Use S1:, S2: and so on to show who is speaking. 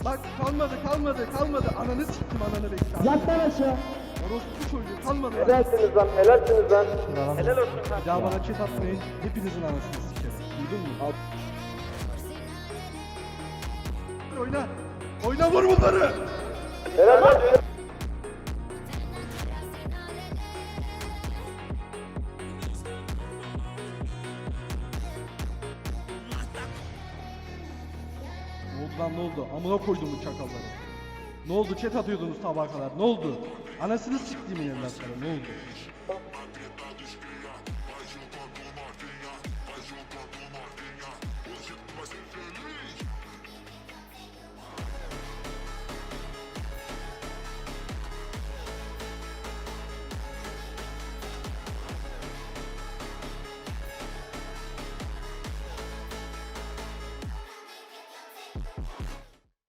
S1: Bak kalmadı. Ananı siktim ananı bekle.
S2: Yat lan aşağı.
S1: Orospu çocuğu kalmadı. Lan.
S3: Helalsiniz lan, helalsiniz lan. Helal olsun
S1: Bir
S3: kanka.
S1: daha bana chat atmayın. Hepinizin anasını sikerim. Duydun mu? Oyna. Oyna vur bunları.
S3: Helal lan.
S1: Ne oldu lan ne oldu? Amına koydum bu çakalları. Ne oldu? Chat atıyordunuz sabaha kadar. Ne oldu? Anasını siktiğimin evlatları. Ne oldu?